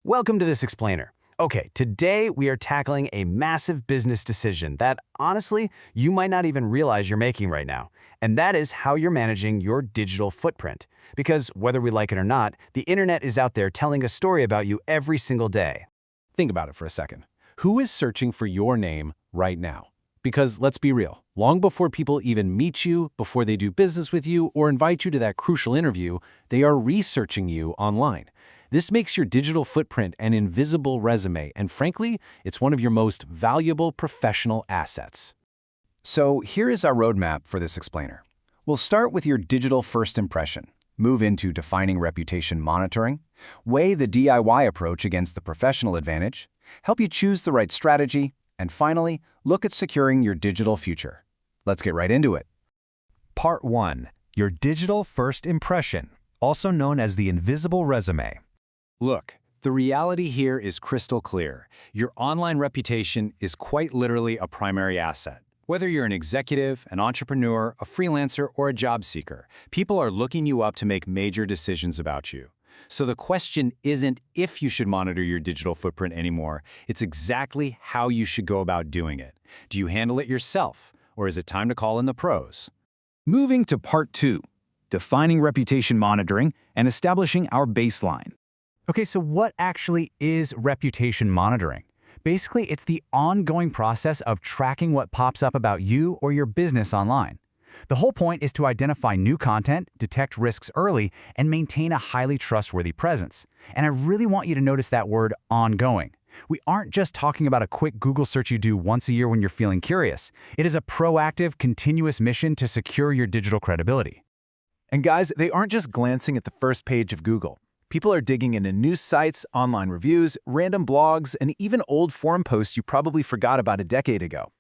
Welcome to This Explainer. Okay, today we are tackling a massive business decision that, honestly, you might not even realize you're making right now. And that is how you're managing your digital footprint. Because whether we like it or not, the internet is out there telling a story about you every single day. Think about it for a second. Who is searching for your name right now? Because let's be real, long before people even meet you, before they do business with you, or invite you to that crucial interview, they are researching you online. This makes your digital footprint an invisible resume, and frankly, it's one of your most valuable professional assets. So here is our roadmap for This Explainer. We'll start with your digital first impression, move into defining reputation monitoring, weigh the DIY approach against the professional advantage, help you choose the right strategy, and finally, look at securing your digital future. Let's get right into it. Part 1. Your digital first impression, also known as the invisible resume. Look, the reality here is crystal clear. Your online reputation is quite literally a primary asset. Whether you're an executive, an entrepreneur, a freelancer, or a job seeker, people are looking you up to make major decisions about you. So the question isn't if you should monitor your digital footprint anymore, it's exactly how you should go about doing it. Do you handle it yourself, or is it time to call in the pros? Moving to Part 2, defining reputation monitoring and establishing our baseline. Okay, so what actually is reputation monitoring? Basically, it's the ongoing process of tracking what pops up about you or your business online. The whole point is to identify new content, detect risks early, and maintain a highly trustworthy presence. And I really want you to notice that word ongoing. We aren't just talking about a quick Google search you do once a year when you're feeling curious. It is a proactive, continuous mission to secure your digital credibility. And guys, they aren't just glancing at the first page of Google. People are digging into news sites, online reviews, random blogs, and even old forum posts you probably forgot about a decade ago.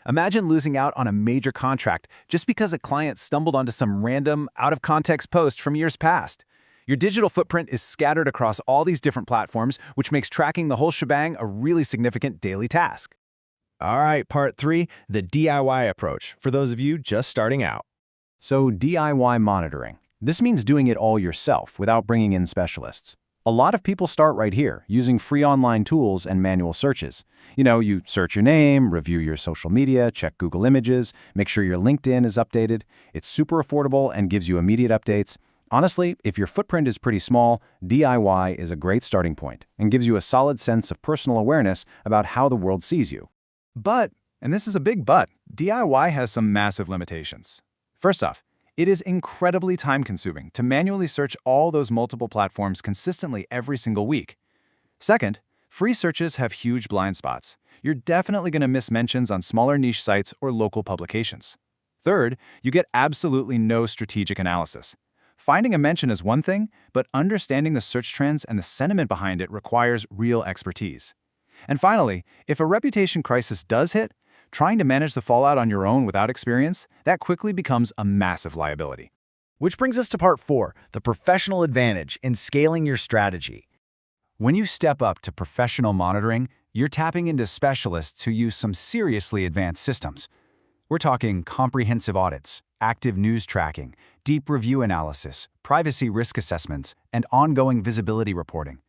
Imagine losing out on a major contract just because a client stumbled onto some random, out-of-context post from years past. Your digital footprint is scattered across all these different platforms, which makes tracking the whole shebang a really significant daily task. All right, Part 3, the DIY approach, for those of you just starting out. So DIY monitoring. This means doing it all yourself without bringing in specialists. A lot of people start right here, using free online tools and manual searches. You search your name, review your social media, check Google Images, make sure your LinkedIn is updated. It's super affordable and gives you immediate updates. Honestly, if your footprint is pretty small, DIY is a great starting point and gives you a solid sense of personal awareness about how the world sees you. But, and this is a big but, DIY has some massive limitations. First off, it is incredibly time-consuming to manually search all those multiple platforms consistently every single week. Second, free searches have huge blind spots. You're definitely going to miss mentions on smaller niche sites or local publications. Third, you get absolutely no strategic analysis. Finding a mention is one thing, but understanding the search trends and the sentiment behind it requires real expertise. And finally, if a reputation crisis does hit, trying to manage the fallout on your own without experience, that quickly becomes a massive liability. Which brings us to Part 4, the professional advantage in scaling your strategy. When you step up to professional monitoring, you're tapping into specialists who use some seriously advanced systems. We're talking comprehensive audits, active news tracking, deep review analysis, privacy risk assessments, and ongoing visibility reporting.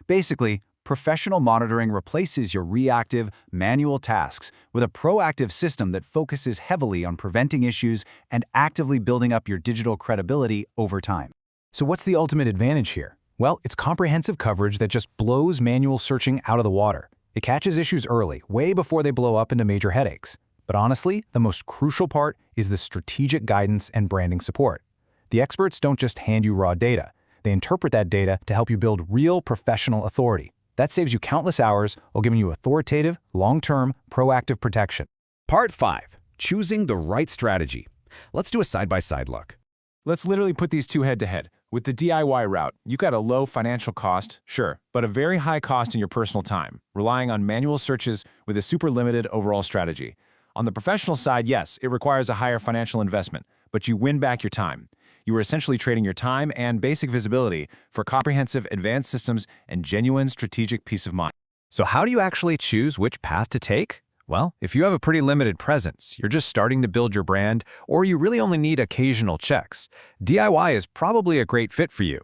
Basically, professional monitoring replaces your reactive, manual tasks with a proactive system that focuses heavily on preventing issues and actively building up your digital credibility over time. So what's the ultimate advantage here? Well, it's comprehensive coverage that just blows manual searching out of the water. It catches issues early, way before they blow up into major headaches. But honestly, the most crucial part is the strategic guidance and branding support. The experts don't just hand you raw data. They interpret that data to help you build real professional authority. That saves you countless hours while giving you authoritative, long-term, proactive protection. Part 5, choosing the right strategy. Let's do a side-by-side look. Let's literally put these two head-to-head. With the DIY route, you got a low financial cost, sure, but a very high cost in your personal time, relying on manual searches with a super limited overall strategy. On the professional side, yes, it requires a higher financial investment, but you win back your time. You are essentially trading your time and basic visibility for comprehensive advanced systems and genuine strategic peace of mind. So how do you actually choose which path to take? Well, if you have a pretty limited presence, you're just starting to build your brand, or you really only need occasional checks, DIY is probably a great fit for you.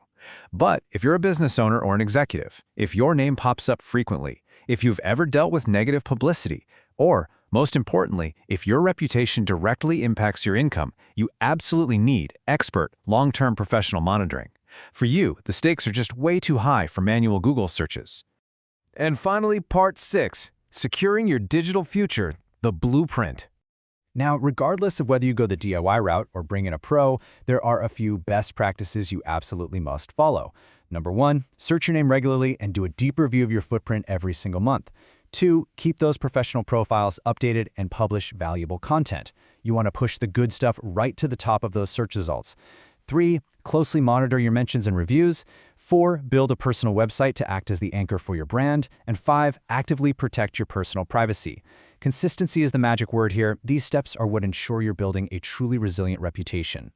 But if you're a business owner or an executive, if your name pops up frequently, if you've ever dealt with negative publicity, or, most importantly, if your reputation directly impacts your income, you absolutely need expert, long-term professional monitoring. For you, the stakes are just way too high for manual Google searches. And finally, part 6, securing your digital future, the blueprint. Now, regardless of whether you go the DIY route or bring in a pro, there are a few best practices you absolutely must follow. Number 1, search your name regularly and do a deep review of your footprint every single month. 2, keep those professional profiles updated and publish valuable content. You want to push the good stuff right to the top of those search results. 3, closely monitor your mentions and reviews. 4, build a personal website to act as the anchor for your brand. And 5, actively protect your personal privacy. Consistency is the magic word here. These steps are what ensure you're building a truly resilient reputation.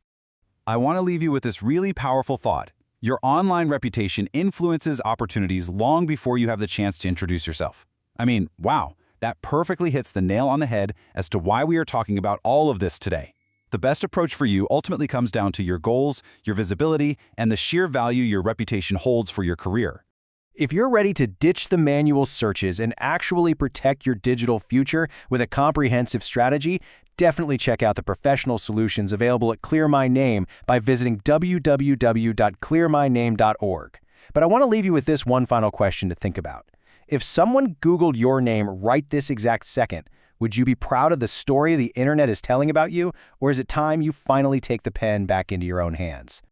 I want to leave you with this really powerful thought. Your online reputation influences opportunities long before you have the chance to introduce yourself. I mean, wow, that perfectly hits the nail on the head as to why we are talking about all of this today. The best approach for you ultimately comes down to your goals, your visibility, and the sheer value your reputation holds for your career. If you're ready to ditch the manual searches and actually protect your digital future with a comprehensive strategy, definitely check out the professional solutions available at Clear My Name by visiting www.clearmyname.org. But I want to leave you with this one final question to think about. If someone Googled your name right this exact second, would you be proud of the story the internet is telling about you, or is it time you finally take the pen back into your own hands?